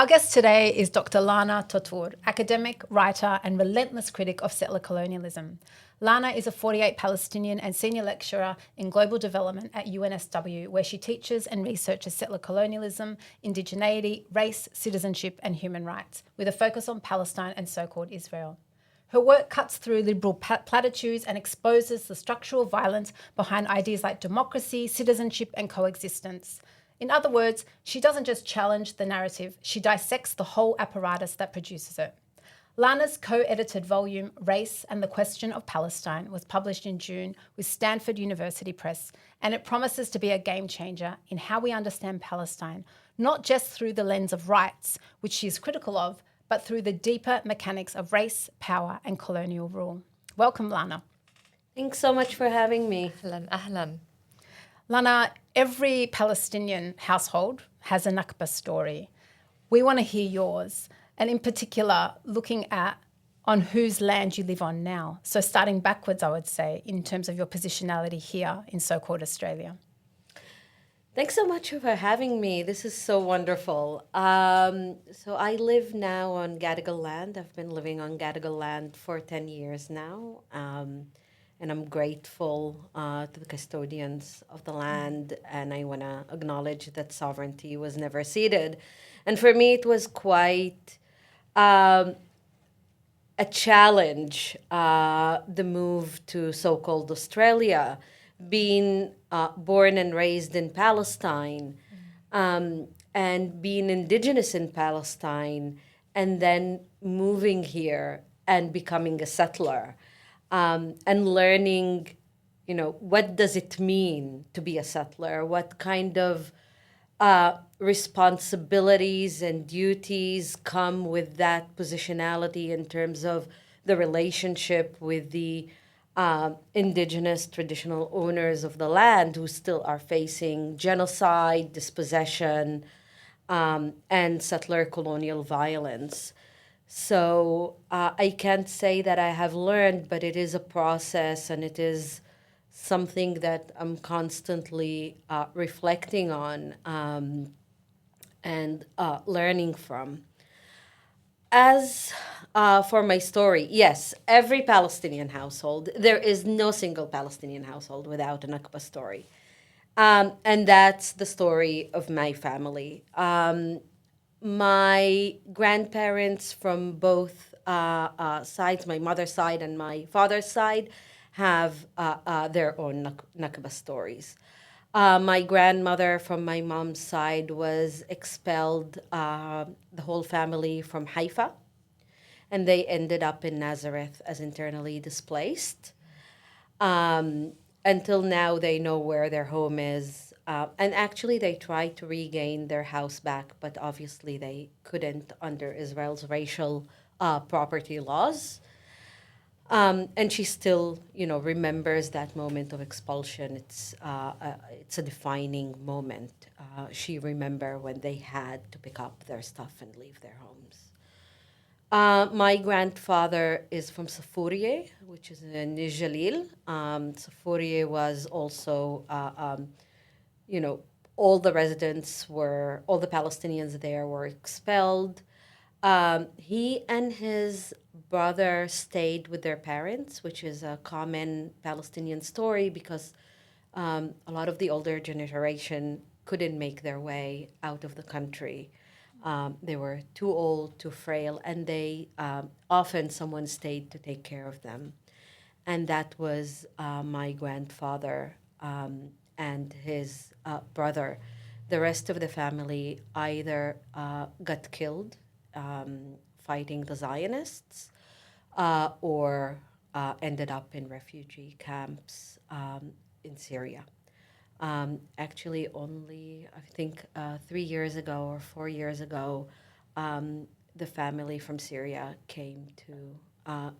Our guest today is Dr Lana Tatour, academic, writer and relentless critic of settler colonialism. Lana is a 48 Palestinian and senior lecturer in global development at UNSW, where she teaches and researches settler colonialism, indigeneity, race, citizenship and human rights, with a focus on Palestine and so-called Israel. Her work cuts through liberal platitudes and exposes the structural violence behind ideas like democracy, citizenship and coexistence. In other words, she doesn't just challenge the narrative, she dissects the whole apparatus that produces it. Lana's co-edited volume, Race and the Question of Palestine, was published in June with Stanford University Press, and it promises to be a game changer in how we understand Palestine, not just through the lens of rights, which she is critical of, but through the deeper mechanics of race, power and colonial rule. Welcome, Lana. Thanks so much for having me. Ahlan, ahlan. Lana, every Palestinian household has a Nakba story. We want to hear yours, and in particular, looking at on whose land you live on now. So starting backwards, I would say, in terms of your positionality here in so-called Australia. Thanks so much for having me. This is so wonderful. So I live now on Gadigal land. I've been living on Gadigal land for 10 years now. And I'm grateful to the custodians of the land, and I want to acknowledge that sovereignty was never ceded. And for me, it was quite a challenge, the move to so-called Australia, being born and raised in Palestine, and being indigenous in Palestine, and then moving here and becoming a settler. And learning, what does it mean to be a settler? What kind of responsibilities and duties come with that positionality in terms of the relationship with the indigenous traditional owners of the land who still are facing genocide, dispossession, and settler colonial violence. So I can't say that I have learned, but it is a process, and it is something that I'm constantly reflecting on and learning from. As for my story, yes, every Palestinian household, there is no single Palestinian household without a Nakba story. And that's the story of my family. My grandparents from both sides, my mother's side and my father's side, have their own Nakba stories. My grandmother from my mom's side was expelled, the whole family, from Haifa, and they ended up in Nazareth as internally displaced. Until now, they know where their home is. And actually, they tried to regain their house back, but obviously they couldn't under Israel's racial property laws. And she still, remembers that moment of expulsion. It's a defining moment. She remembers when they had to pick up their stuff and leave their homes. My grandfather is from Safourie, which is in Jalil. Safourie was also, all the Palestinians there were expelled. He and his brother stayed with their parents, which is a common Palestinian story because a lot of the older generation couldn't make their way out of the country. They were too old, too frail, and they often someone stayed to take care of them. And that was my grandfather and his brother. The rest of the family either got killed fighting the Zionists or ended up in refugee camps in Syria. Actually, only, I think, 3 years ago or 4 years ago, the family from Syria came to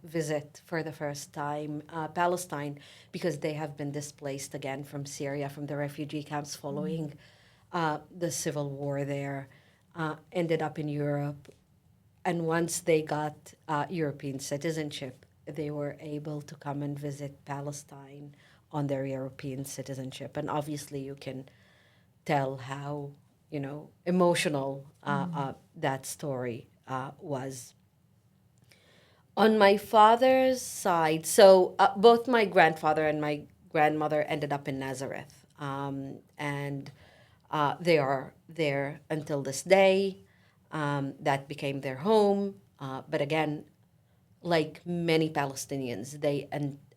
visit for the first time Palestine because they have been displaced again from Syria, from the refugee camps following the civil war there, ended up in Europe. And once they got European citizenship, they were able to come and visit Palestine on their European citizenship. And obviously you can tell how emotional that story was. On my father's side, so both my grandfather and my grandmother ended up in Nazareth, and they are there until this day. That became their home. But again, like many Palestinians, they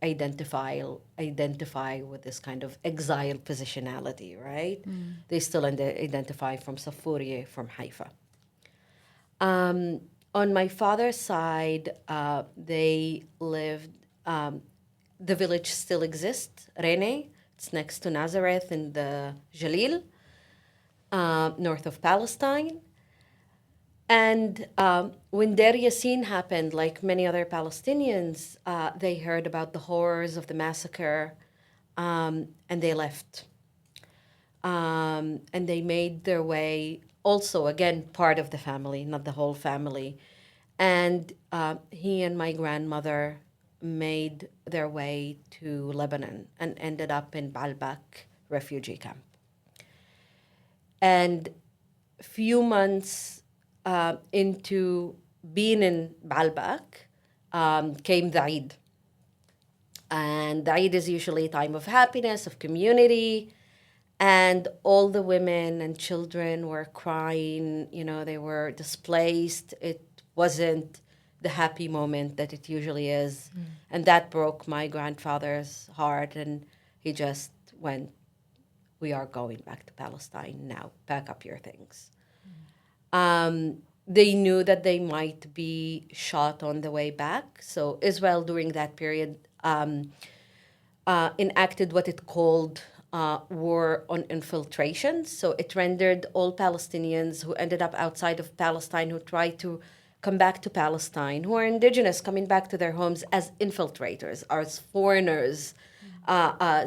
identify with this kind of exile positionality, right? They still identify from Safuriye, from Haifa. On my father's side, they lived, the village still exists, Rene. It's next to Nazareth in the Jalil, north of Palestine. And when Deir Yassin happened, like many other Palestinians, they heard about the horrors of the massacre, and they left. And they made their way, also, again, part of the family, not the whole family. And he and my grandmother made their way to Lebanon and ended up in Baalbek refugee camp. And a few months into being in Baalbek came the Eid. And the Eid is usually a time of happiness, of community. And all the women and children were crying, they were displaced. It wasn't the happy moment that it usually is. And that broke my grandfather's heart. And he just went, we are going back to Palestine now. Pack up your things. They knew that they might be shot on the way back. So Israel, during that period, enacted what it called war on infiltration. So it rendered all Palestinians who ended up outside of Palestine, who tried to come back to Palestine, who are indigenous, coming back to their homes as infiltrators, as foreigners,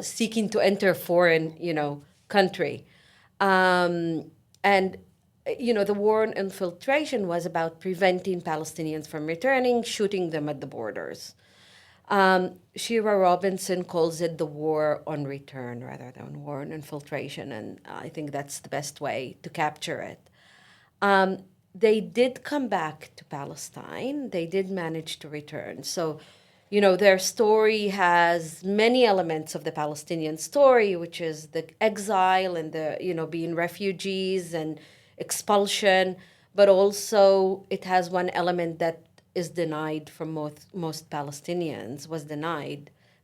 seeking to enter foreign, country. And the war on infiltration was about preventing Palestinians from returning, shooting them at the borders. Shira Robinson calls it the war on return rather than war on infiltration, and I think that's the best way to capture it. They did come back to Palestine. They did manage to return. So, their story has many elements of the Palestinian story, which is the exile and the, being refugees and expulsion, but also it has one element that is denied from most Palestinians,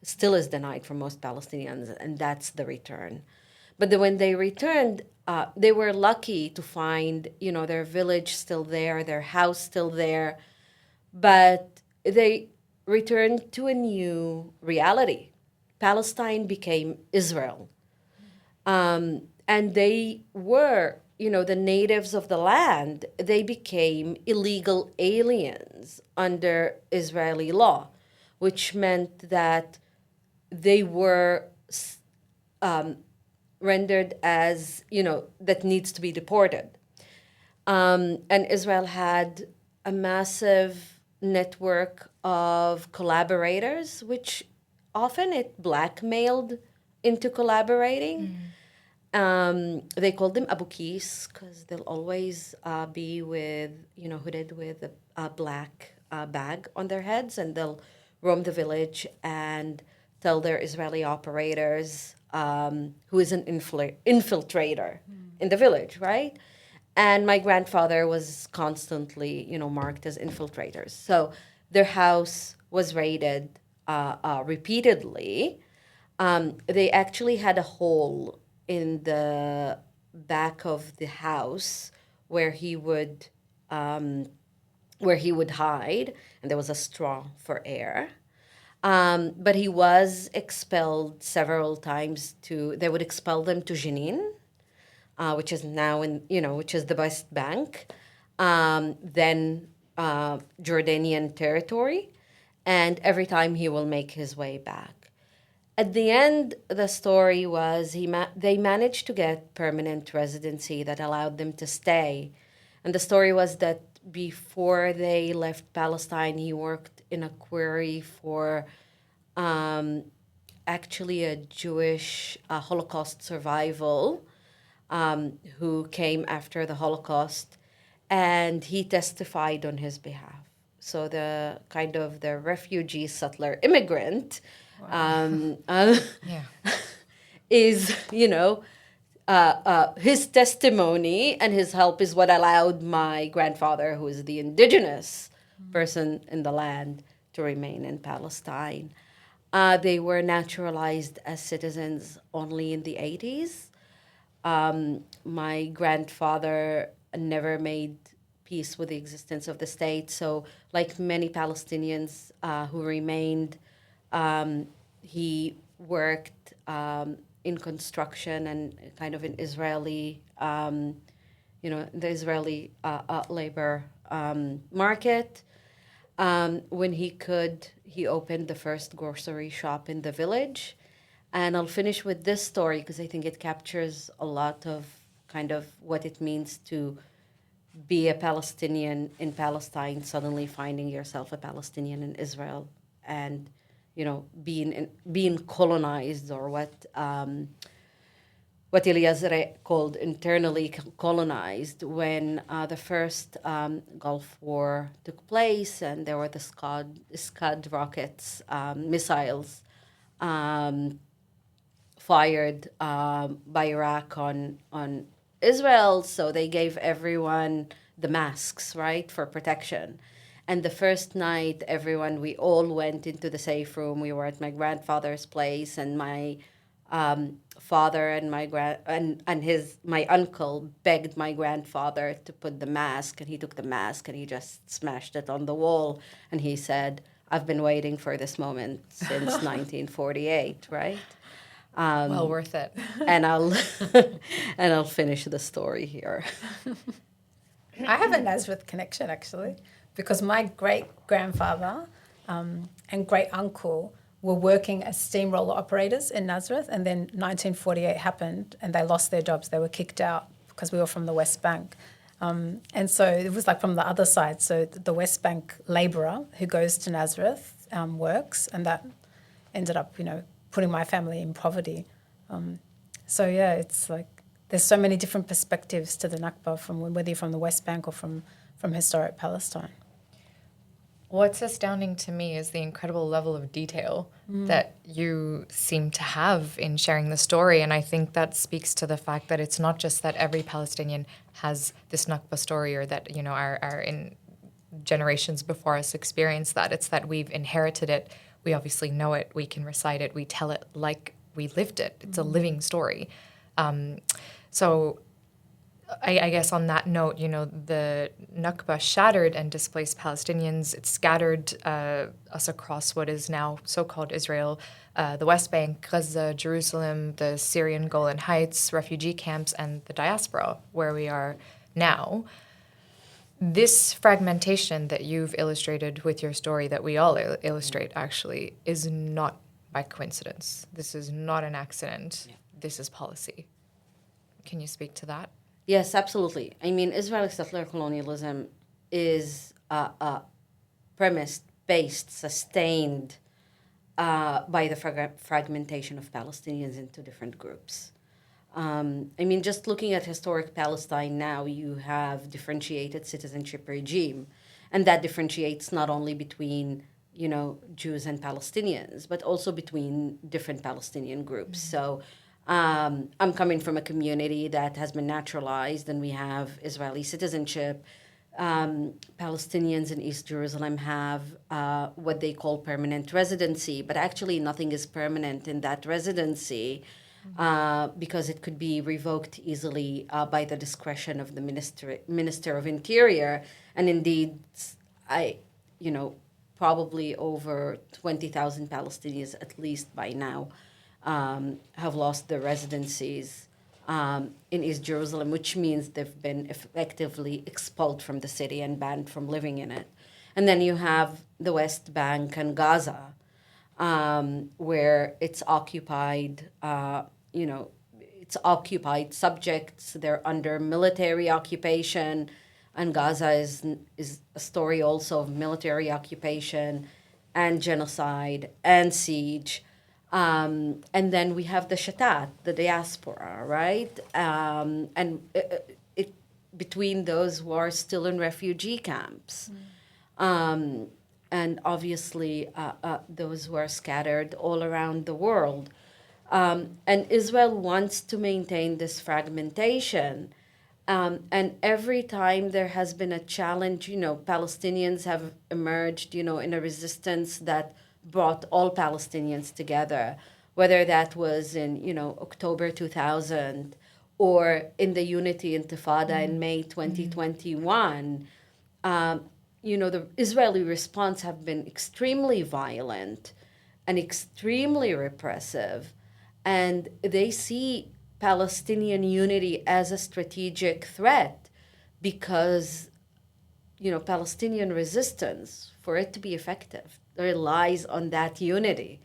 still is denied from most Palestinians, and that's the return. But when they returned, they were lucky to find, their village still there, their house still there, but they returned to a new reality. Palestine became Israel. And they were, the natives of the land, they became illegal aliens under Israeli law, which meant that they were rendered as, that needs to be deported. And Israel had a massive network of collaborators, which often it blackmailed into collaborating. They called them abukis because they'll always be with, hooded with a black bag on their heads, and they'll roam the village and tell their Israeli operators who is an infiltrator in the village, right? And my grandfather was constantly, marked as infiltrators. So their house was raided repeatedly. They actually had a hole in the back of the house where he would hide, and there was a straw for air. But he was expelled several times they would expel them to Jenin, which is now which is the West Bank, then Jordanian territory, and every time he will make his way back. At the end, the story was they managed to get permanent residency that allowed them to stay. And the story was that before they left Palestine, he worked in a quarry for actually a Jewish Holocaust survival who came after the Holocaust, and he testified on his behalf. So the kind of the refugee settler immigrant Yeah. is, his testimony and his help is what allowed my grandfather, who is the indigenous person in the land, to remain in Palestine. They were naturalized as citizens only in the 80s. My grandfather never made peace with the existence of the state. So, like many Palestinians who remained, he worked in construction and kind of in Israeli, the Israeli labor market. When he could, he opened the first grocery shop in the village. And I'll finish with this story because I think it captures a lot of kind of what it means to be a Palestinian in Palestine, suddenly finding yourself a Palestinian in Israel, and being colonized, or what Eliezer called internally colonized, when the first Gulf War took place, and there were the Scud rockets, missiles fired by Iraq on Israel. So they gave everyone the masks, right, for protection. And the first night, we all went into the safe room. We were at my grandfather's place, and my father and my uncle begged my grandfather to put the mask, and he took the mask and he just smashed it on the wall, and he said, "I've been waiting for this moment since 1948," right? Well worth it. And I'll finish the story here. I have a Nazareth connection, actually, because my great-grandfather and great-uncle were working as steamroller operators in Nazareth, and then 1948 happened and they lost their jobs. They were kicked out because we were from the West Bank. And so it was like from the other side. So the West Bank labourer who goes to Nazareth works, and that ended up, putting my family in poverty. It's like there's so many different perspectives to the Nakba, from whether you're from the West Bank or from historic Palestine. What's astounding to me is the incredible level of detail that you seem to have in sharing the story. And I think that speaks to the fact that it's not just that every Palestinian has this Nakba story, or that, our in generations before us experienced that. It's that we've inherited it. We obviously know it. We can recite it. We tell it like we lived it. It's a living story. So I guess on that note, the Nakba shattered and displaced Palestinians. It scattered us across what is now so-called Israel, the West Bank, Gaza, Jerusalem, the Syrian Golan Heights, refugee camps, and the diaspora, where we are now. This fragmentation that you've illustrated with your story, that we all illustrate actually, is not by coincidence. This is not an accident. Yeah. This is policy. Can you speak to that? Yes, absolutely. I mean, Israeli settler colonialism is premised, based, sustained by the fragmentation of Palestinians into different groups. Just looking at historic Palestine now, you have differentiated citizenship regime, and that differentiates not only between, Jews and Palestinians, but also between different Palestinian groups. So I'm coming from a community that has been naturalized, and we have Israeli citizenship. Palestinians in East Jerusalem have what they call permanent residency, but actually nothing is permanent in that residency because it could be revoked easily by the discretion of the Minister of Interior. And indeed, probably over 20,000 Palestinians at least by now have lost their residencies in East Jerusalem, which means they've been effectively expelled from the city and banned from living in it. And then you have the West Bank and Gaza, where it's occupied, it's occupied subjects. They're under military occupation, and Gaza is a story also of military occupation and genocide and siege. And then we have the shatat, the diaspora, right? And between those who are still in refugee camps. And obviously those who are scattered all around the world. And Israel wants to maintain this fragmentation. And every time there has been a challenge, Palestinians have emerged, in a resistance that brought all Palestinians together, whether that was in, October 2000 or in the Unity Intifada in May 2021. The Israeli response have been extremely violent and extremely repressive. And they see Palestinian unity as a strategic threat because, Palestinian resistance, for it to be effective, relies on that unity.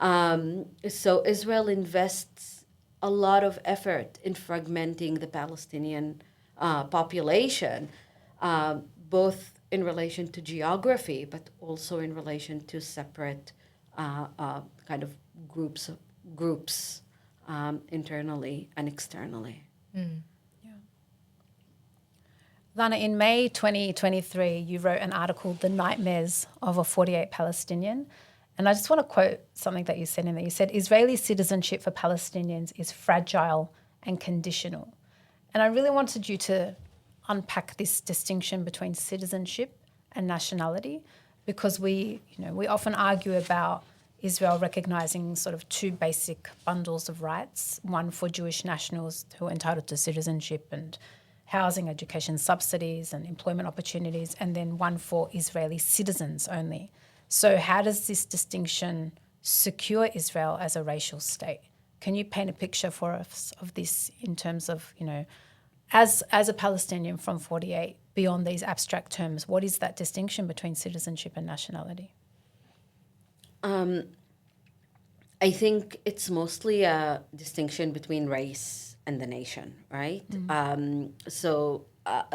So Israel invests a lot of effort in fragmenting the Palestinian population, both in relation to geography, but also in relation to separate kind of groups internally and externally. Lana, in May 2023, you wrote an article, The Nightmares of a 48 Palestinian. And I just want to quote something that you said in there. You said, Israeli citizenship for Palestinians is fragile and conditional. And I really wanted you to unpack this distinction between citizenship and nationality, because we often argue about Israel recognising sort of two basic bundles of rights, one for Jewish nationals who are entitled to citizenship and housing, education subsidies and employment opportunities, and then one for Israeli citizens only. So how does this distinction secure Israel as a racial state? Can you paint a picture for us of this in terms of, as a Palestinian from 48, beyond these abstract terms, what is that distinction between citizenship and nationality? I think it's mostly a distinction between race and the nation, right? So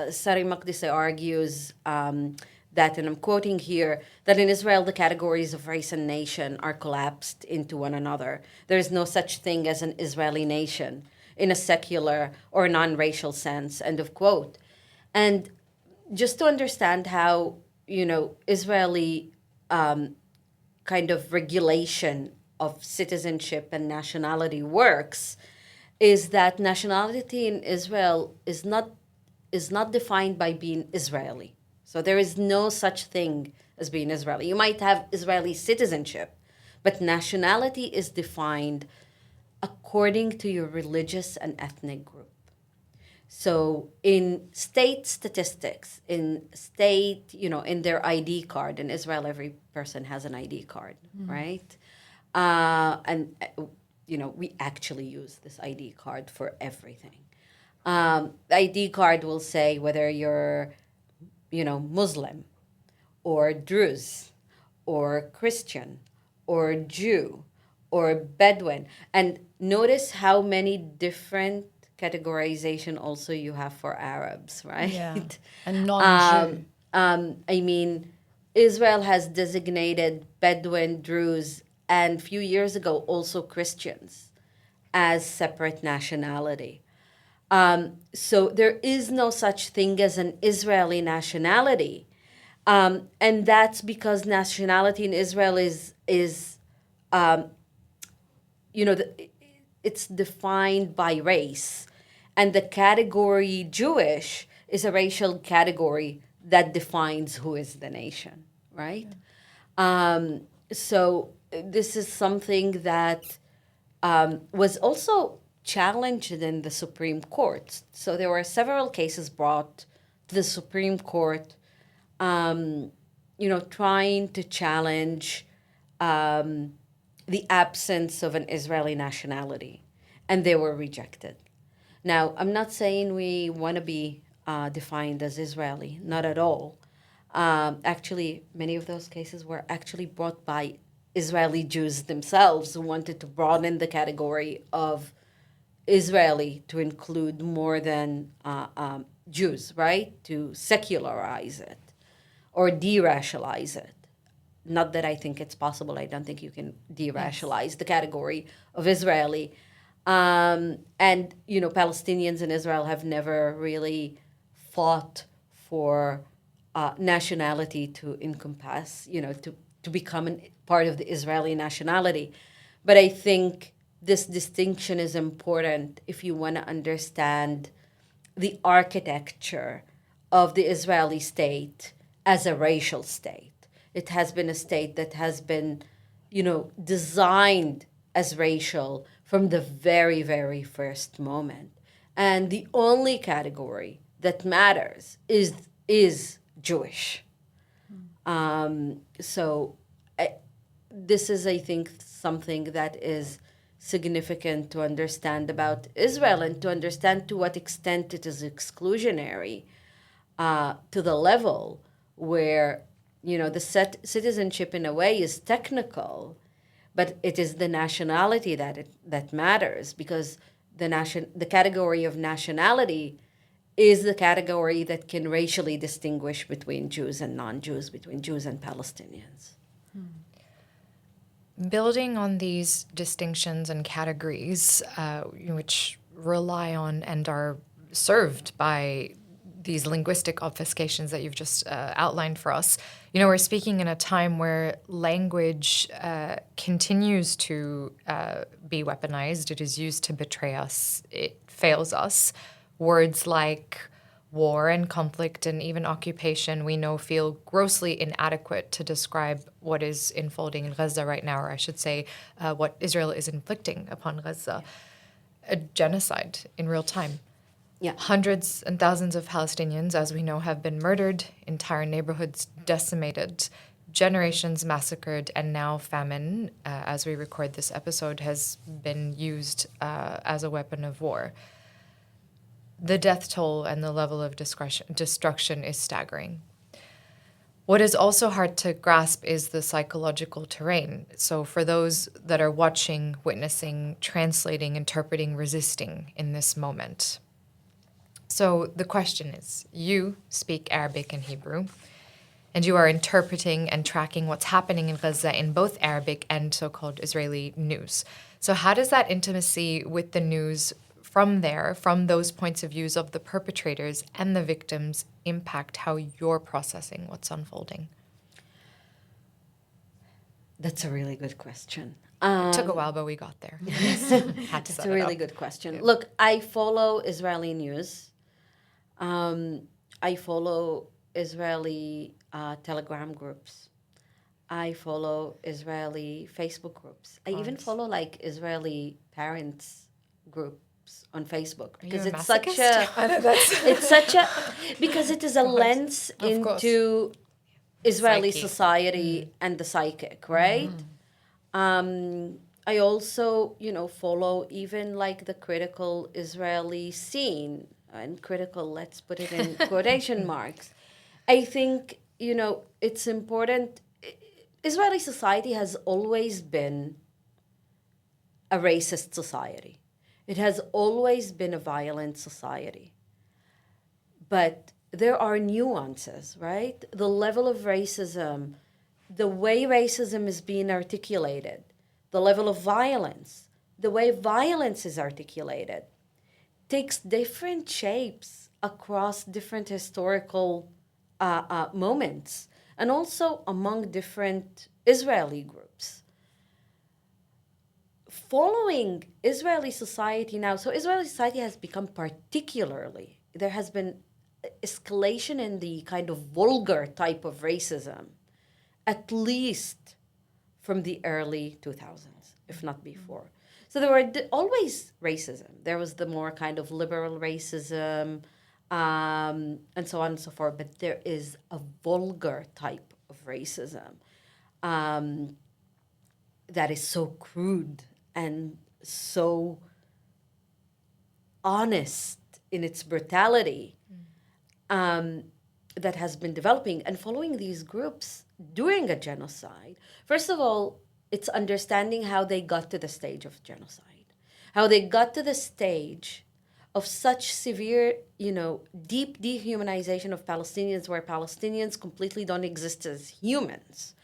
Sari Maqdisi argues that, and I'm quoting here, that in Israel the categories of race and nation are collapsed into one another. There is no such thing as an Israeli nation in a secular or non-racial sense, end of quote. And just to understand how, Israeli kind of regulation of citizenship and nationality works is that nationality in Israel is not defined by being Israeli. So there is no such thing as being Israeli. You might have Israeli citizenship, but nationality is defined according to your religious and ethnic group. So in state statistics, in their ID card, in Israel, every person has an ID card, right? And we actually use this ID card for everything. The ID card will say whether you're, Muslim or Druze or Christian or Jew or Bedouin. And notice how many different categorization also you have for Arabs, right? Yeah, and non-Jew. Israel has designated Bedouin, Druze, and a few years ago also Christians as separate nationality. So there is no such thing as an Israeli nationality. And that's because nationality in Israel is it's defined by race. And the category Jewish is a racial category that defines who is the nation, right? Yeah. So this is something that was also challenged in the Supreme Court. So there were several cases brought to the Supreme Court, trying to challenge the absence of an Israeli nationality, and they were rejected. Now, I'm not saying we want to be defined as Israeli, not at all. Actually, many of those cases were actually brought by Israeli Jews themselves who wanted to broaden the category of Israeli to include more than Jews, right? To secularize it or de-racialize it. not that I think it's possible. I don't think you can de-rationalize the category of Israeli. And, Palestinians in Israel have never really fought for nationality to encompass, to become part of the Israeli nationality. But I think this distinction is important if you want to understand the architecture of the Israeli state as a racial state. It has been a state that has been, designed as racial from the very, very first moment. And the only category that matters is Jewish. This is, I think, something that is significant to understand about Israel and to understand to what extent it is exclusionary to the level where, the citizenship in a way is technical, but it is the nationality that matters, because the category of nationality is the category that can racially distinguish between Jews and non-Jews, between Jews and Palestinians. Building on these distinctions and categories, which rely on and are served by these linguistic obfuscations that you've just outlined for us, we're speaking in a time where language continues to be weaponized. It is used to betray us. It fails us. Words like war and conflict and even occupation, we know, feel grossly inadequate to describe what is unfolding in Gaza right now, or I should say what Israel is inflicting upon Gaza. A genocide in real time. Yeah. Hundreds and thousands of Palestinians, as we know, have been murdered, entire neighborhoods decimated, generations massacred, and now famine, as we record this episode, has been used as a weapon of war. The death toll and the level of destruction is staggering. What is also hard to grasp is the psychological terrain. So for those that are watching, witnessing, translating, interpreting, resisting in this moment. So the question is, you speak Arabic and Hebrew, and you are interpreting and tracking what's happening in Gaza in both Arabic and so-called Israeli news. So how does that intimacy with the news from those points of views of the perpetrators and the victims, impact how you're processing what's unfolding? That's a really good question. It took a while, but we got there. It's a really good question. Yeah. Look, I follow Israeli news. I follow Israeli Telegram groups. I follow Israeli Facebook groups. I even follow Israeli parents groups on Facebook, because it's such a because it is a lens into Israeli society and the psychic, right? I also, follow even the critical Israeli scene, and critical, let's put it in quotation marks. I think, it's important. Israeli society has always been a racist society. It has always been a violent society. But there are nuances, right? The level of racism, the way racism is being articulated, the level of violence, the way violence is articulated, takes different shapes across different historical moments, and also among different Israeli groups. Following Israeli society now, so Israeli society has become particularly, there has been escalation in the kind of vulgar type of racism, at least from the early 2000s, if not before. So there were always racism. There was the more kind of liberal racism, and so on and so forth. But there is a vulgar type of racism that is so crude and so honest in its brutality that has been developing. And following these groups during a genocide, first of all, it's understanding how they got to the stage of genocide, how they got to the stage of such severe, deep dehumanization of Palestinians, where Palestinians completely don't exist as humans,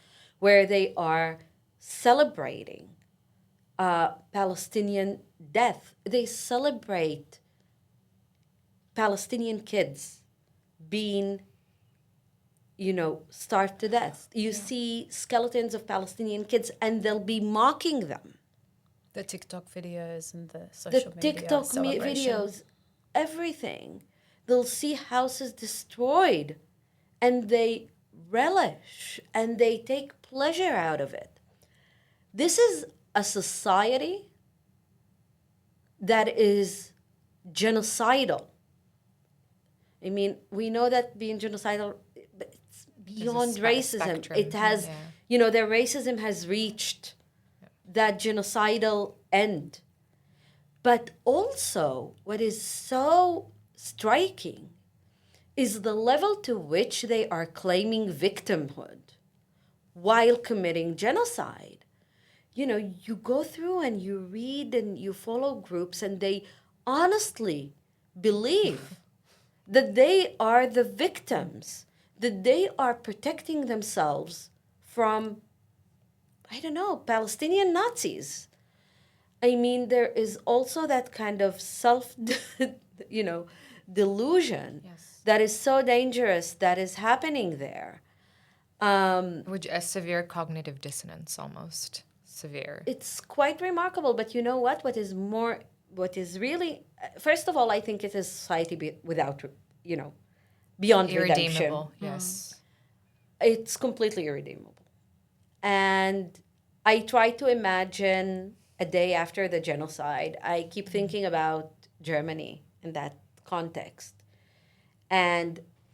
where they are celebrating Palestinian death. They celebrate Palestinian kids being, starved to death. You see skeletons of Palestinian kids, and they'll be mocking them. The TikTok videos and the social media TikTok celebration. videos, everything. They'll see houses destroyed, and they relish and they take pleasure out of it. This is a society that is genocidal. I mean, we know that being genocidal, but it's beyond racism. spectrum. It has, their racism has reached that genocidal end. But also, what is so striking is the level to which they are claiming victimhood while committing genocide. You go through and you read and you follow groups, and they honestly believe that they are the victims, that they are protecting themselves from, Palestinian Nazis. I mean, there is also that kind of delusion that is so dangerous that is happening there. Which a severe cognitive dissonance, almost severe. It's quite remarkable, but you know what? What is really, first of all, I think it is society without, beyond redemption. Irredeemable, yes. It's completely irredeemable. And I try to imagine a day after the genocide. I keep thinking about Germany in that context. And,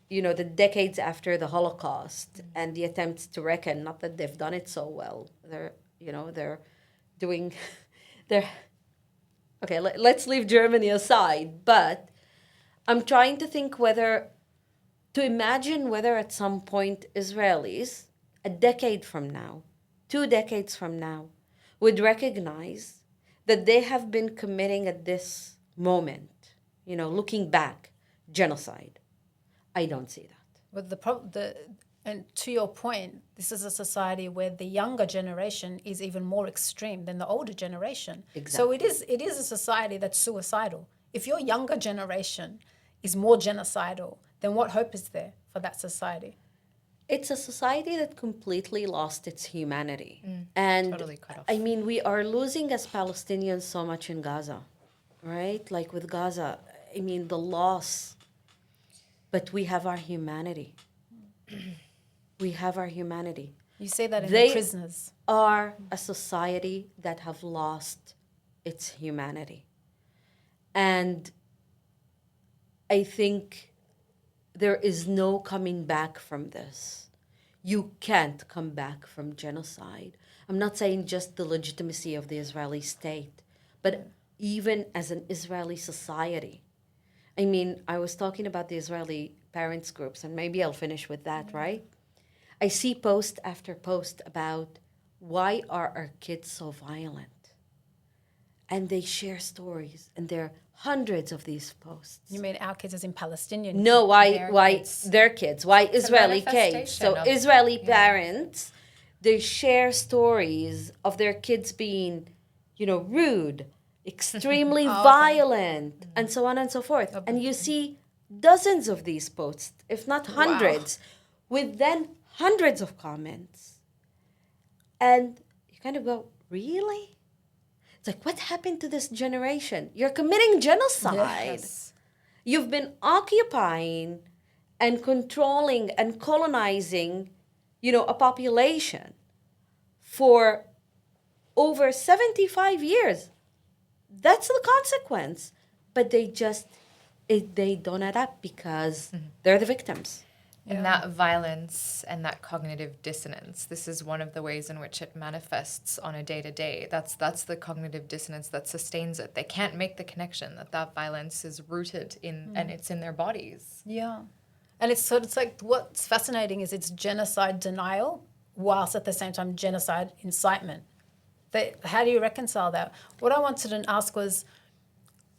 the decades after the Holocaust and the attempts to reckon, not that they've done it so well. They're doing, okay, let's leave Germany aside. But I'm trying to think to imagine whether at some point Israelis, a decade from now, 2 decades from now, would recognize that they have been committing at this moment, looking back, genocide. I don't see that. But and to your point, this is a society where the younger generation is even more extreme than the older generation. Exactly. So it is a society that's suicidal. If your younger generation is more genocidal, then what hope is there for that society? It's a society that completely lost its humanity. And Totally cut off. I mean, we are losing as Palestinians so much in Gaza, right? Like with Gaza, I mean, the loss, but we have our humanity. We have our humanity. You say that in They the prisoners. are a society that have lost its humanity. And I think there is no coming back from this. You can't come back from genocide. I'm not saying just the legitimacy of the Israeli state, but even as an Israeli society. I mean, I was talking about the Israeli parents groups, and maybe I'll finish with that, right? I see post after post about why are our kids so violent? And they share stories, and there are hundreds of these posts. You mean our kids as in Palestinian? No, why kids. their kids? Why Israeli kids? manifestation So of- Israeli parents, they share stories of their kids being, rude, extremely violent, and so on and so forth. And you see dozens of these posts, if not hundreds, with then hundreds of comments. And you kind of go, really? It's like, what happened to this generation? You're committing genocide. Yes. You've been occupying and controlling and colonizing, a population for over 75 years. That's the consequence. But they don't add up because they're the victims. And that violence and that cognitive dissonance, this is one of the ways in which it manifests on a day-to-day. That's the cognitive dissonance that sustains it. They can't make the connection that violence is rooted in, and it's in their bodies. Yeah. And it's like what's fascinating is it's genocide denial whilst at the same time genocide incitement. How do you reconcile that? What I wanted to ask was,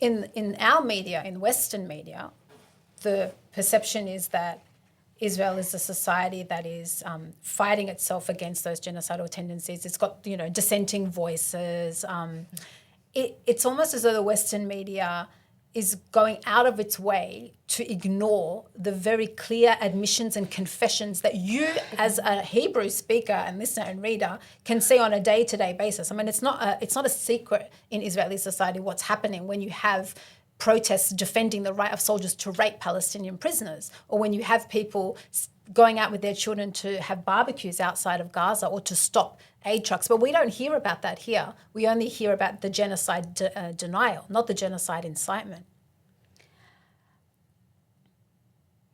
in our media, in Western media, the perception is that Israel is a society that is fighting itself against those genocidal tendencies. It's got, dissenting voices. It's almost as though the Western media is going out of its way to ignore the very clear admissions and confessions that you, as a Hebrew speaker and listener and reader, can see on a day-to-day basis. I mean, it's not a secret in Israeli society what's happening when you have protests defending the right of soldiers to rape Palestinian prisoners, or when you have people going out with their children to have barbecues outside of Gaza or to stop aid trucks. But we don't hear about that here. We only hear about the genocide denial, not the genocide incitement.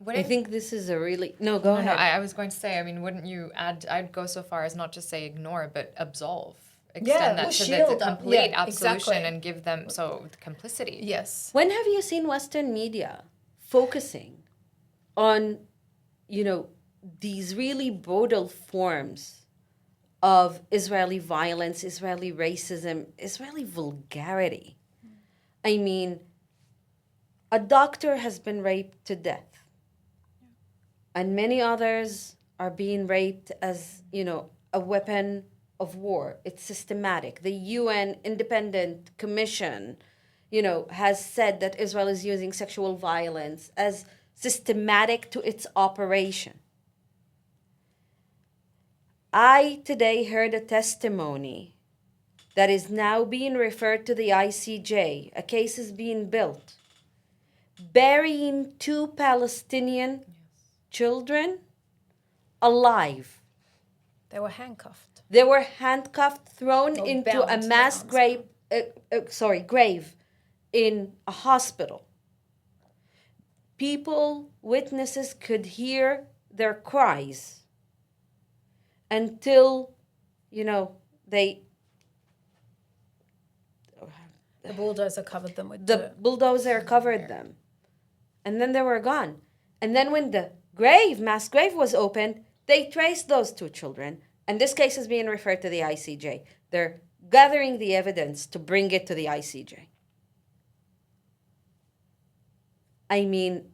I think this is a really... No, go ahead. No, I was going to say, I mean, wouldn't you add... I'd go so far as not just say ignore, but absolve. Extend that to the complete absolution and give them complicity. Yes. When have you seen Western media focusing on, these really brutal forms of Israeli violence, Israeli racism, Israeli vulgarity? I mean, a doctor has been raped to death, and many others are being raped as, a weapon of war. It's systematic. The UN Independent Commission, has said that Israel is using sexual violence as systematic to its operation. I today heard a testimony that is now being referred to the ICJ. A case is being built, burying 2 Palestinian children alive. They were handcuffed. They were handcuffed, thrown into a mass grave in a hospital. Witnesses could hear their cries until, the bulldozer covered them with the bulldozer covered them. And then they were gone. And then when the mass grave was opened, they traced those 2 children. And this case is being referred to the ICJ. They're gathering the evidence to bring it to the ICJ. I mean,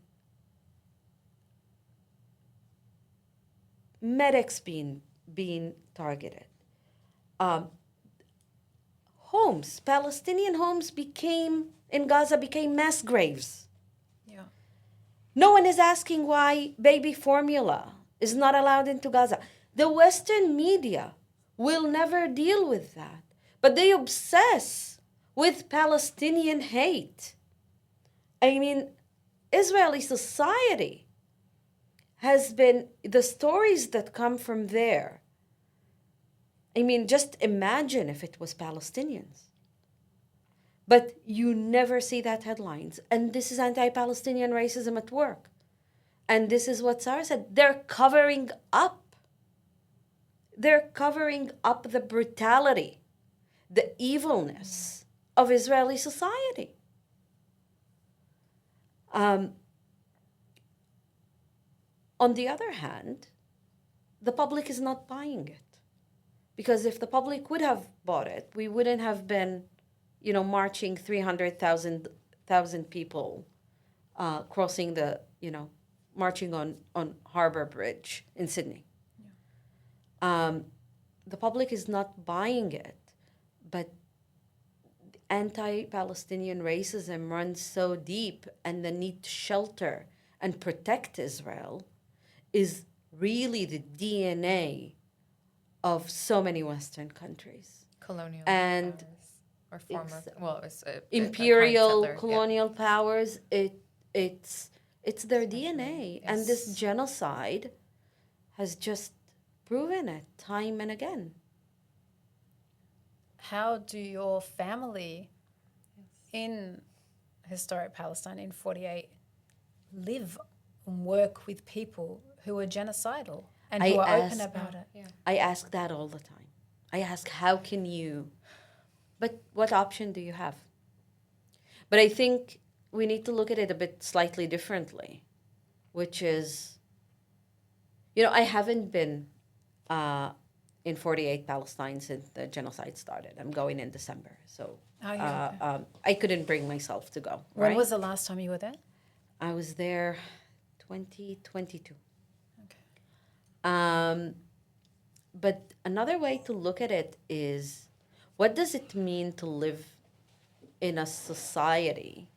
medics being targeted. Palestinian homes in Gaza became mass graves. Yeah. No one is asking why baby formula is not allowed into Gaza. The Western media will never deal with that, but they obsess with Palestinian hate. I mean, Israeli society has been, the stories that come from there, I mean, just imagine if it was Palestinians. But you never see that headlines. And this is anti-Palestinian racism at work. And this is what Sarah said. They're covering up the brutality, the evilness of Israeli society. On the other hand, the public is not buying it. Because if the public would have bought it, we wouldn't have been, marching 300,000 people crossing marching on Harbour Bridge in Sydney. The public is not buying it, but anti-Palestinian racism runs so deep, and the need to shelter and protect Israel is really the DNA of so many Western countries. Colonial and powers, or former, imperial colonial powers. It's their DNA, yes. and this genocide has just proven it time and again. How do your family in historic Palestine in 48 live and work with people who are genocidal and who are open about it? Yeah. I ask that all the time. I ask, how can you? But what option do you have? But I think we need to look at it a bit slightly differently, which is, I haven't been in 48 Palestine since the genocide started. I'm going in December, so I couldn't bring myself to go. When was the last time you were there? I was there 2022. But another way to look at it is, what does it mean to live in a society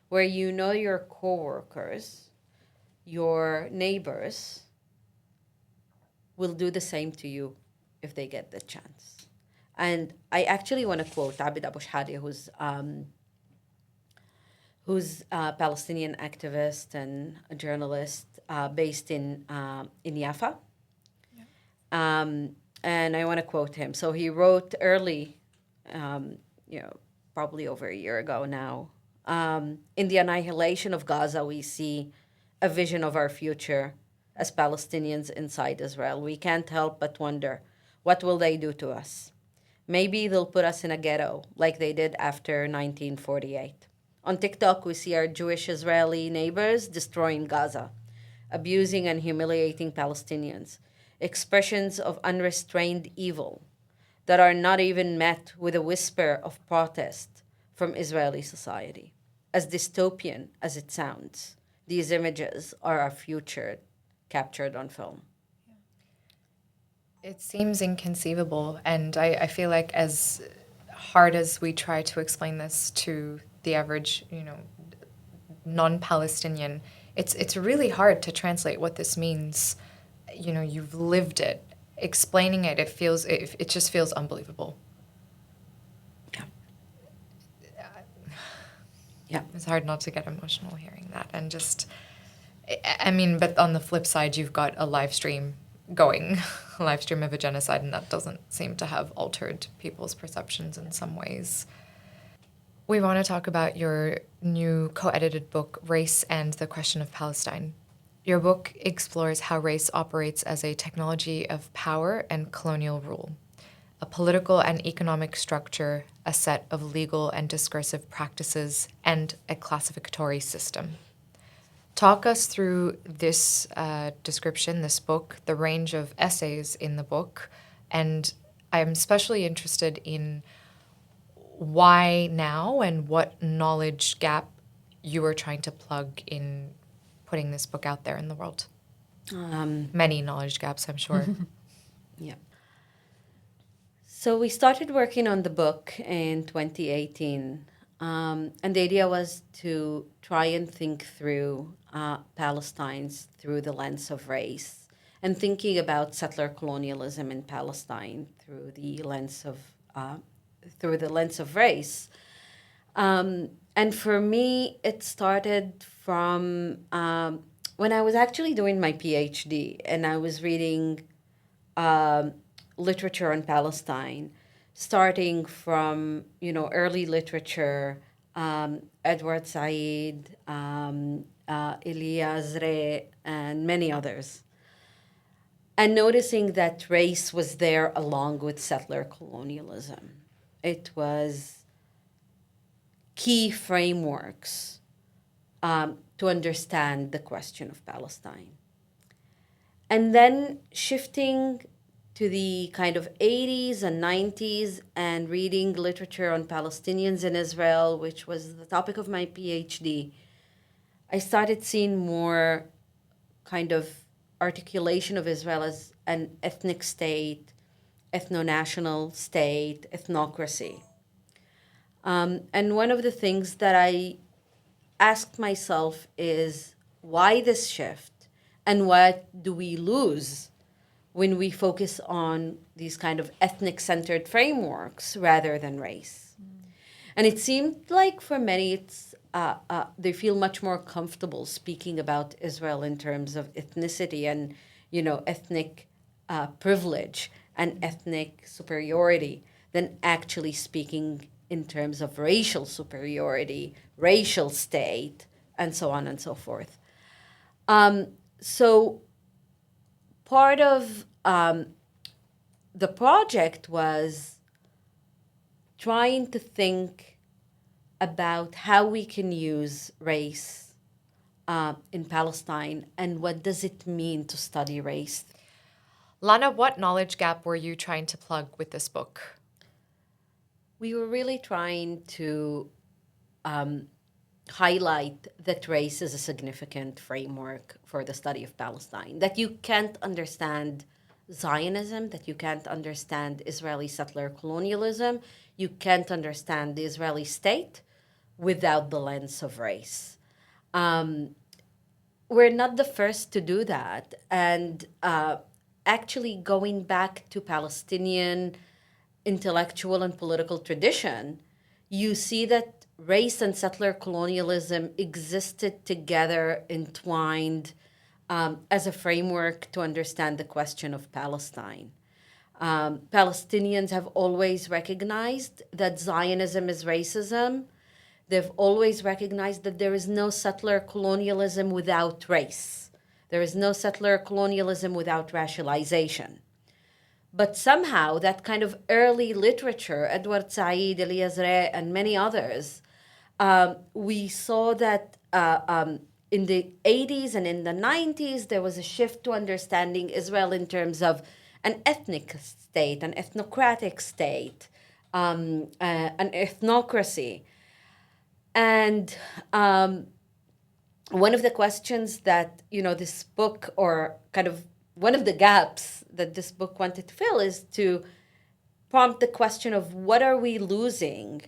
where you know your coworkers, your neighbors, will do the same to you if they get the chance? And I actually want to quote Abid Abu Shhadi, who's a Palestinian activist and a journalist based in Yafa. And I want to quote him. So he wrote early, probably over a year ago now, in the annihilation of Gaza, we see a vision of our future as Palestinians inside Israel. We can't help but wonder, what will they do to us? Maybe they'll put us in a ghetto like they did after 1948. On TikTok, we see our Jewish Israeli neighbors destroying Gaza, abusing and humiliating Palestinians, expressions of unrestrained evil that are not even met with a whisper of protest from Israeli society. As dystopian as it sounds, these images are our future captured on film. It seems inconceivable, and I feel like as hard as we try to explain this to the average, non-Palestinian, it's really hard to translate what this means. You've lived it. Explaining it, it just feels unbelievable. Yeah. It's hard not to get emotional hearing that, and but on the flip side, you've got a live stream going, a live stream of a genocide, and that doesn't seem to have altered people's perceptions in some ways. We want to talk about your new co-edited book, Race and the Question of Palestine. Your book explores how race operates as a technology of power and colonial rule, a political and economic structure, a set of legal and discursive practices, and a classificatory system. Talk us through this description, this book, the range of essays in the book, and I'm especially interested in why now and what knowledge gap you were trying to plug in putting this book out there in the world. Many knowledge gaps, I'm sure. Yeah. So we started working on the book in 2018, and the idea was to try and think through Palestine through the lens of race, and thinking about settler colonialism in Palestine through the lens of race. And for me, it started from when I was actually doing my PhD, and I was reading literature on Palestine, starting from early literature, Edward Said, Elia Azre, and many others, and noticing that race was there along with settler colonialism. It was key frameworks to understand the question of Palestine. And then shifting to the kind of 80s and 90s and reading literature on Palestinians in Israel, which was the topic of my PhD, I started seeing more kind of articulation of Israel as an ethnic state, ethno-national state, ethnocracy. And one of the things that I asked myself is, why this shift? And what do we lose when we focus on these kind of ethnic-centered frameworks rather than race? And it seemed like for many, it's they feel much more comfortable speaking about Israel in terms of ethnicity and, ethnic privilege and ethnic superiority than actually speaking in terms of racial superiority, racial state, and so on and so forth. So part of the project was trying to think about how we can use race in Palestine and what does it mean to study race. Lana, what knowledge gap were you trying to plug with this book? We were really trying to highlight that race is a significant framework for the study of Palestine, that you can't understand Zionism, that you can't understand Israeli settler colonialism, you can't understand the Israeli state without the lens of race. We're not the first to do that. And actually, going back to Palestinian intellectual and political tradition, you see that race and settler colonialism existed together, entwined, as a framework to understand the question of Palestine. Palestinians have always recognized that Zionism is racism. They've always recognized that there is no settler colonialism without race. There is no settler colonialism without racialization. But somehow that kind of early literature, Edward Said, Elias Rey, and many others, we saw that in the 80s and in the 90s, there was a shift to understanding Israel in terms of an ethnic state, an ethnocratic state, an ethnocracy. And one of the questions that, this book, or kind of one of the gaps that this book wanted to fill, is to prompt the question of what are we losing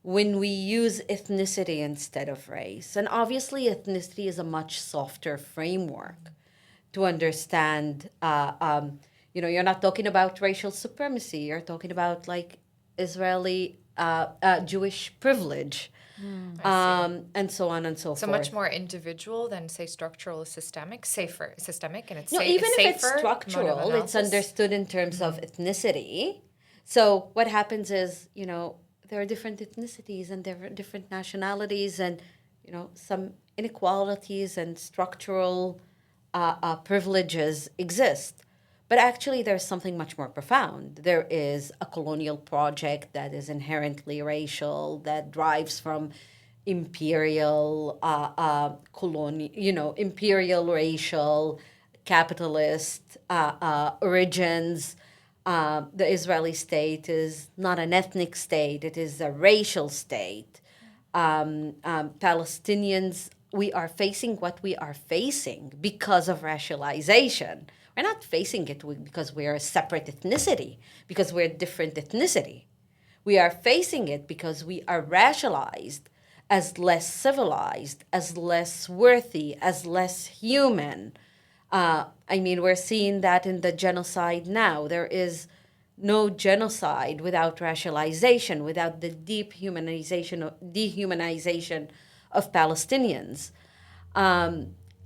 when we use ethnicity instead of race. And obviously, ethnicity is a much softer framework to understand. You're not talking about racial supremacy. You're talking about like Israeli Jewish privilege. And so on and so forth. So much more individual than, say, structural or systemic, and it's even safer, if it's structural, it's understood in terms of ethnicity. So what happens is, there are different ethnicities and there are different nationalities, and some inequalities and structural privileges exist. But actually, there's something much more profound. There is a colonial project that is inherently racial, that drives from imperial, imperial racial, capitalist origins. The Israeli state is not an ethnic state; it is a racial state. Palestinians, we are facing what we are facing because of racialization. We're not facing it because we're a separate ethnicity, because we're a different ethnicity. We are facing it because we are racialized as less civilized, as less worthy, as less human. We're seeing that in the genocide now. There is no genocide without racialization, without the dehumanization of Palestinians.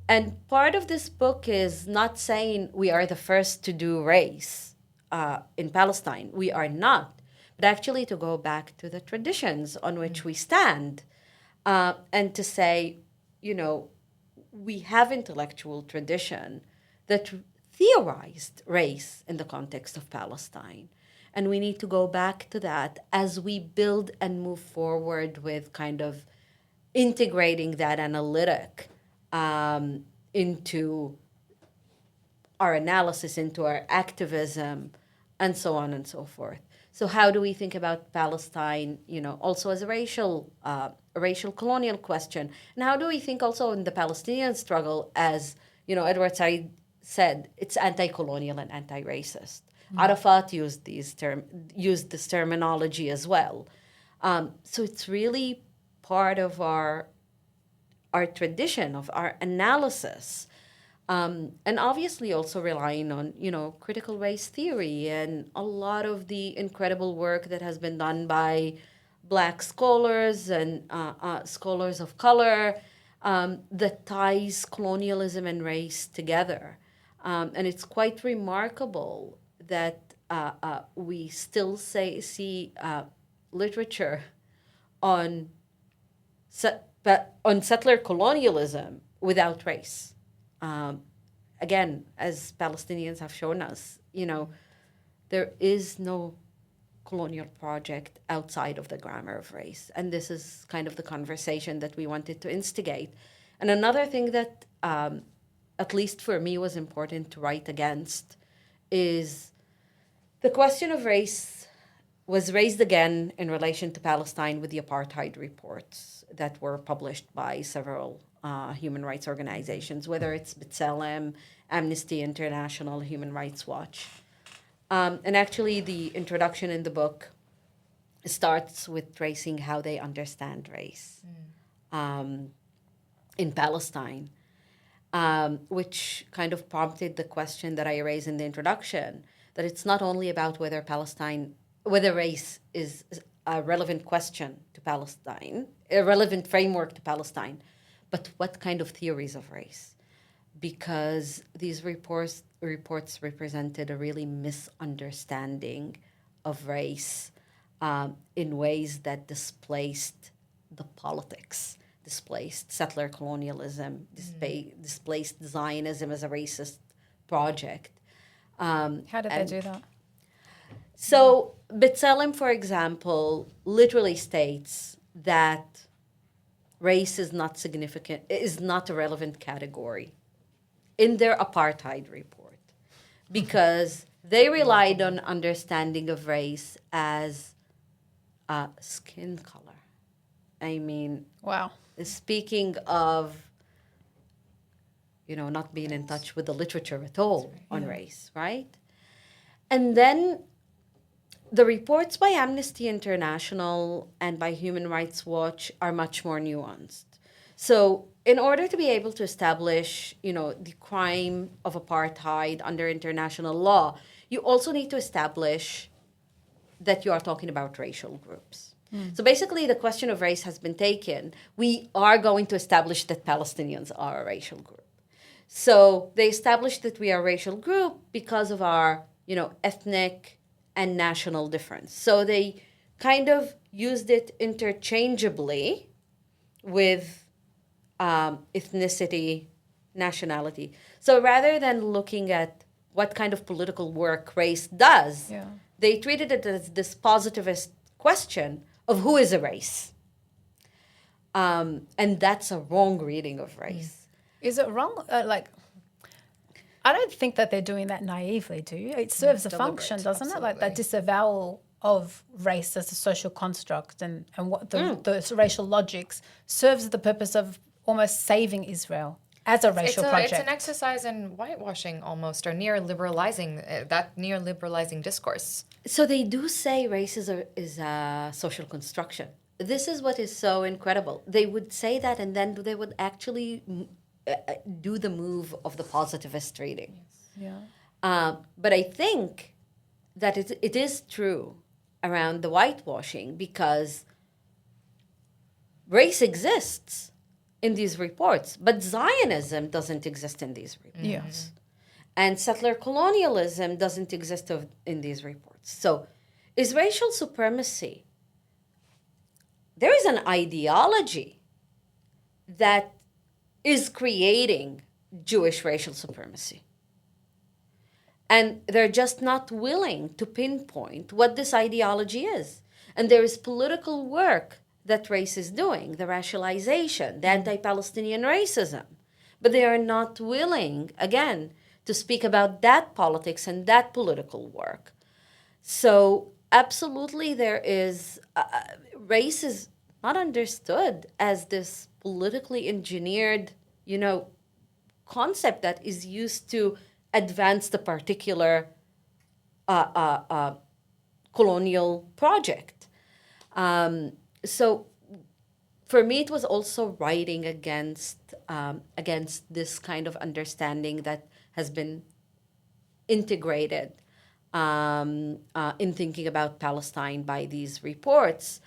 And part of this book is not saying we are the first to do race in Palestine. We are not. But actually to go back to the traditions on which we stand, and to say, we have intellectual tradition that theorized race in the context of Palestine. And we need to go back to that as we build and move forward with kind of integrating that analytic into our analysis, into our activism, and so on and so forth. So how do we think about Palestine, also as a racial colonial question? And how do we think also in the Palestinian struggle as, Edward Said said, it's anti-colonial and anti-racist. Arafat used this terminology as well. So it's really part of our tradition, of our analysis, and obviously also relying on, critical race theory and a lot of the incredible work that has been done by Black scholars and scholars of color that ties colonialism and race together. And it's quite remarkable that we still see literature on settler colonialism without race. Again, as Palestinians have shown us, there is no colonial project outside of the grammar of race. And this is kind of the conversation that we wanted to instigate. And another thing that, at least for me, was important to write against is the question of race was raised again in relation to Palestine with the apartheid reports that were published by several human rights organizations, whether it's B'Tselem, Amnesty International, Human Rights Watch. And actually, the introduction in the book starts with tracing how they understand race in Palestine, which kind of prompted the question that I raised in the introduction, that it's not only about whether race is a relevant question to Palestine, a relevant framework to Palestine, but what kind of theories of race? Because these reports represented a really misunderstanding of race in ways that displaced the politics, displaced settler colonialism, displaced Zionism as a racist project. How did they do that? So B'Tselem, for example, literally states that race is not significant, is not a relevant category in their apartheid report, because they relied on understanding of race as skin color. I mean, Wow. speaking of, not being in touch with the literature at all on race, right? And then the reports by Amnesty International and by Human Rights Watch are much more nuanced. So in order to be able to establish, the crime of apartheid under international law, you also need to establish that you are talking about racial groups. So basically, the question of race has been taken. We are going to establish that Palestinians are a racial group. So they established that we are a racial group because of our, ethnic and national difference. So they kind of used it interchangeably with ethnicity, nationality. So rather than looking at what kind of political work race does, they treated it as this positivist question of who is a race. And that's a wrong reading of race. Is it wrong? I don't think that they're doing that naively, do you? It serves a function, doesn't it? Like that disavowal of race as a social construct and what the racial logics serves the purpose of almost saving Israel as a racial project. It's an exercise in whitewashing almost, or neoliberalizing, that neoliberalizing discourse. So they do say race is a social construction. This is what is so incredible. They would say that, and then they would actually do the move of the positivist reading. But I think that it is true around the whitewashing, because race exists in these reports, but Zionism doesn't exist in these reports. And settler colonialism doesn't exist in these reports. So is racial supremacy, there is an ideology that is creating Jewish racial supremacy. And they're just not willing to pinpoint what this ideology is. And there is political work that race is doing, the racialization, the anti-Palestinian racism. But they are not willing, again, to speak about that politics and that political work. So absolutely there is, race is not understood as this politically engineered, concept that is used to advance the particular colonial project. So for me, it was also writing against this kind of understanding that has been integrated in thinking about Palestine by these reports.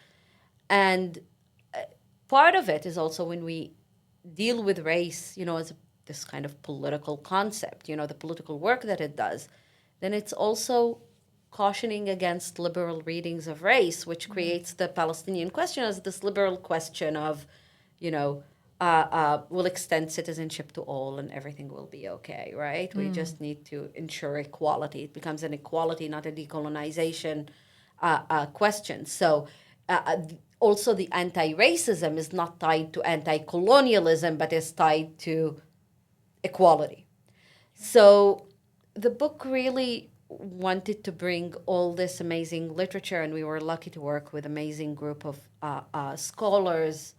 And part of it is also when we deal with race, as this kind of political concept, the political work that it does, then it's also cautioning against liberal readings of race, which creates the Palestinian question as this liberal question of, we'll extend citizenship to all and everything will be okay, right? We just need to ensure equality. It becomes an equality, not a decolonization question. So also the anti-racism is not tied to anti-colonialism, but is tied to equality. So the book really wanted to bring all this amazing literature, and we were lucky to work with amazing group of scholars,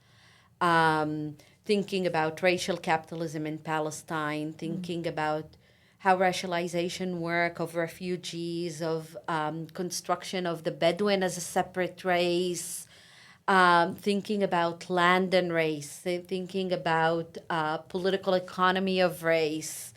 thinking about racial capitalism in Palestine, thinking about how racialization work of refugees, of construction of the Bedouin as a separate race, thinking about land and race, thinking about political economy of race,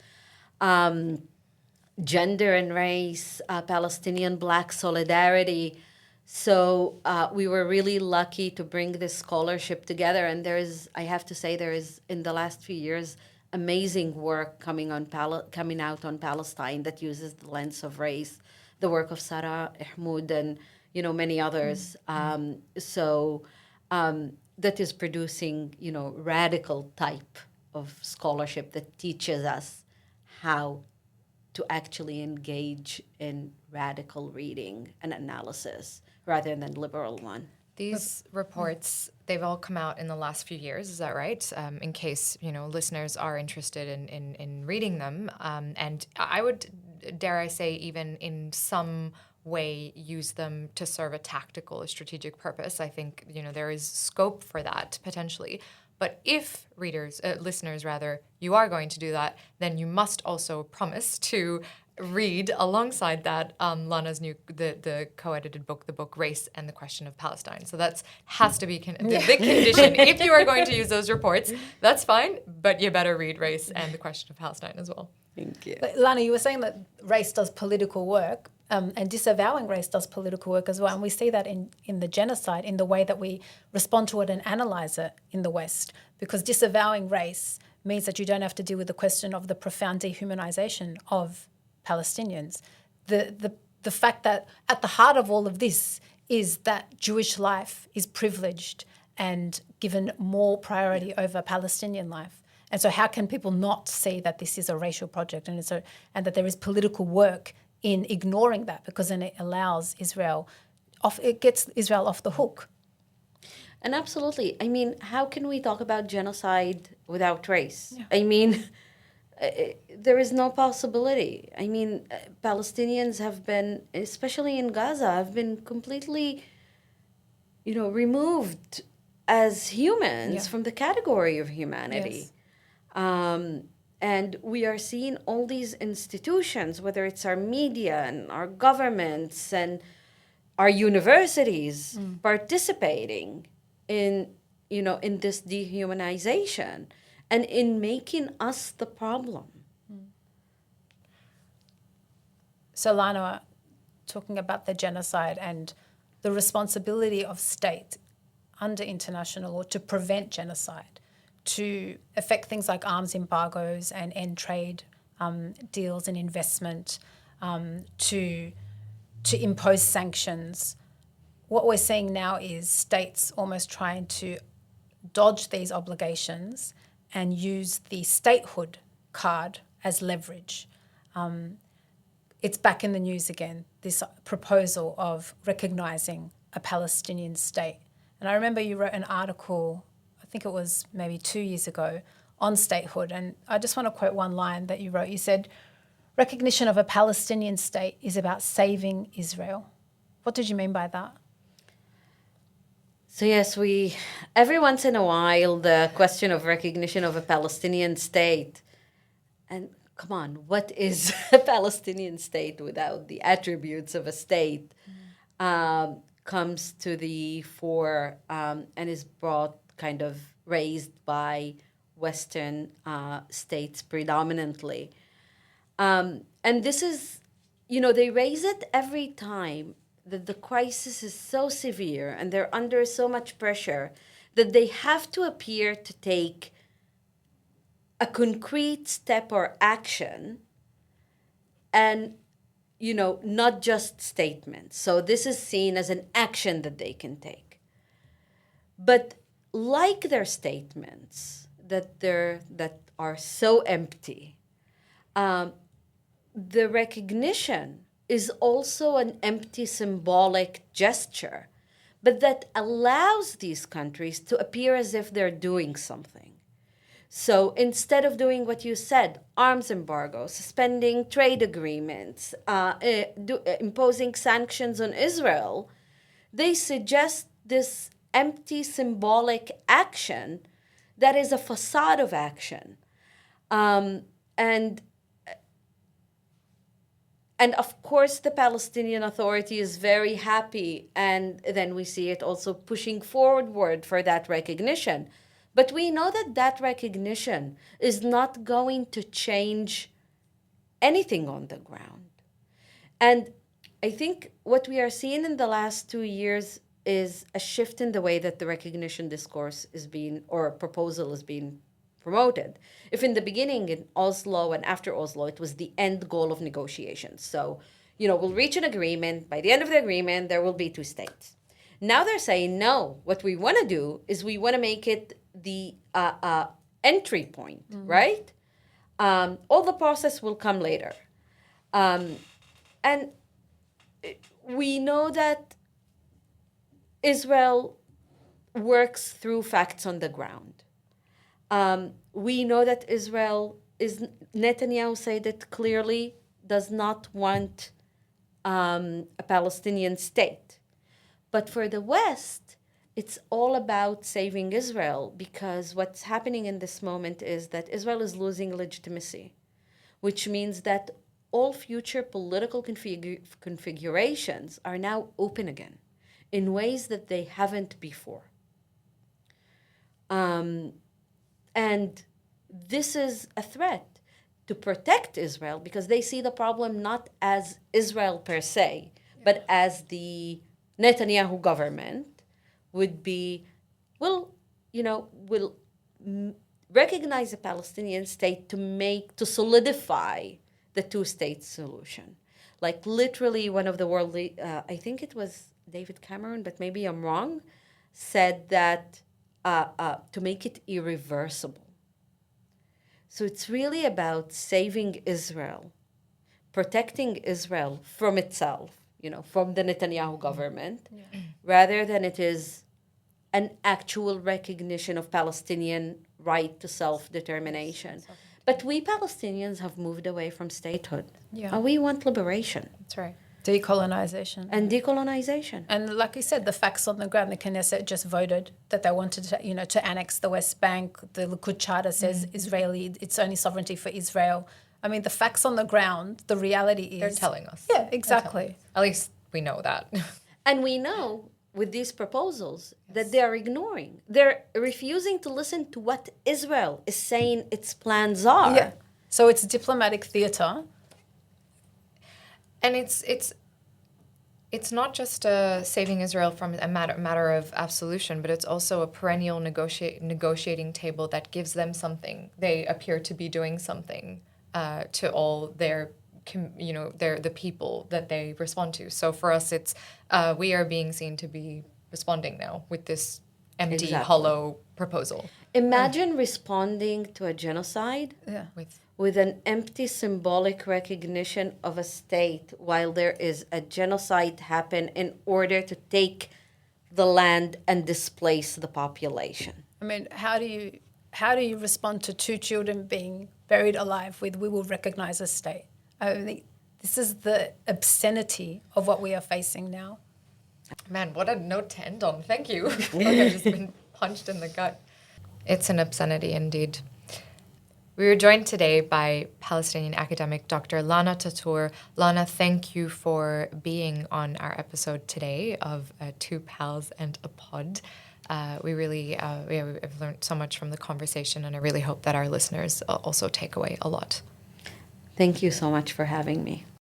gender and race, Palestinian Black solidarity. So we were really lucky to bring this scholarship together. And I have to say, there is, in the last few years, amazing work coming out on Palestine that uses the lens of race, the work of Sarah Ahmoud and many others. So that is producing radical type of scholarship that teaches us how to actually engage in radical reading and analysis rather than liberal one. These reports, they've all come out in the last few years, is that right? In case, listeners are interested in reading them. And I would, dare I say, even in some way use them to serve a tactical, a strategic purpose. I think, there is scope for that potentially. But if listeners, you are going to do that, then you must also promise to read alongside that Lana's the co-edited book, the book Race and the Question of Palestine. So that has to be the big condition. If you are going to use those reports, that's fine, but you better read Race and the Question of Palestine as well. Thank you. But Lana, you were saying that race does political work, and disavowing race does political work as well. And we see that in the genocide, in the way that we respond to it and analyse it in the West, because disavowing race means that you don't have to deal with the question of the profound dehumanisation of Palestinians. The fact that at the heart of all of this is that Jewish life is privileged and given more priority over Palestinian life. And so how can people not see that this is a racial project and that there is political work in ignoring that, because then it allows it gets Israel off the hook. And absolutely. I mean, how can we talk about genocide without race? Yeah. I mean, there is no possibility. I mean, Palestinians have been, especially in Gaza, have been completely, removed as humans from the category of humanity. Yes. And we are seeing all these institutions, whether it's our media and our governments and our universities, participating in this dehumanization and in making us the problem. So Lana, talking about the genocide and the responsibility of state under international law to prevent genocide, to affect things like arms embargoes and end trade deals and investment, to impose sanctions. What we're seeing now is states almost trying to dodge these obligations and use the statehood card as leverage. It's back in the news again, this proposal of recognising a Palestinian state. And I remember you wrote an article, I think it was maybe 2 years ago, on statehood. And I just want to quote one line that you wrote. You said, "Recognition of a Palestinian state is about saving Israel." What did you mean by that? So yes, every once in a while, the question of recognition of a Palestinian state, and come on, what is a Palestinian state without the attributes of a state, comes to the fore and is brought kind of raised by Western states predominantly. And this is, they raise it every time that the crisis is so severe and they're under so much pressure that they have to appear to take a concrete step or action and, not just statements. So this is seen as an action that they can take. But like their statements that are so empty, the recognition is also an empty symbolic gesture, but that allows these countries to appear as if they're doing something. So instead of doing what you said, arms embargo, suspending trade agreements, imposing sanctions on Israel, they suggest this empty symbolic action that is a facade of action. And of course, the Palestinian Authority is very happy, and then we see it also pushing forward for that recognition. But we know that that recognition is not going to change anything on the ground. And I think what we are seeing in the last 2 years is a shift in the way that the recognition discourse is being, or proposal is being promoted. If in the beginning in Oslo and after Oslo, it was the end goal of negotiations. So, we'll reach an agreement. By the end of the agreement, there will be 2 states. Now they're saying, no, what we want to do is we want to make it the entry point, right? All the process will come later. And we know that Israel works through facts on the ground. We know that Netanyahu said it clearly, does not want a Palestinian state. But for the West, it's all about saving Israel, because what's happening in this moment is that Israel is losing legitimacy, which means that all future political configurations are now open again in ways that they haven't before. And this is a threat to protect Israel, because they see the problem not as Israel per se, but as the Netanyahu government would be, will recognize a Palestinian state to solidify the 2-state solution. Like literally one of the world, I think it was David Cameron, but maybe I'm wrong, said that to make it irreversible. So it's really about saving Israel, protecting Israel from itself, from the Netanyahu government, rather than it is an actual recognition of Palestinian right to self-determination. But we Palestinians have moved away from statehood. Yeah. And we want liberation. That's right. Decolonization. And decolonization. And like you said, the facts on the ground, the Knesset just voted that they wanted to, to annex the West Bank. The Likud charter says it's only sovereignty for Israel. I mean, the facts on the ground, the reality is... They're telling us. Yeah, exactly. At least we know that. And we know with these proposals that they are ignoring. They're refusing to listen to what Israel is saying its plans are. Yeah. So it's diplomatic theater. And it's not just saving Israel from a matter of absolution, but it's also a perennial negotiating table that gives them something. They appear to be doing something to all their the people that they respond to. So for us, it's we are being seen to be responding now with this empty, hollow proposal. Imagine responding to a genocide with an empty symbolic recognition of a state while there is a genocide happen in order to take the land and displace the population. I mean, how do you respond to 2 children being buried alive with "we will recognize a state"? I mean, this is the obscenity of what we are facing now. Man, what a note to end on. Thank you. I feel like I've just been punched in the gut. It's an obscenity indeed. We were joined today by Palestinian academic Dr. Lana Tatour. Lana, thank you for being on our episode today of 2 Pals and a Pod. We really have learned so much from the conversation, and I really hope that our listeners also take away a lot. Thank you so much for having me.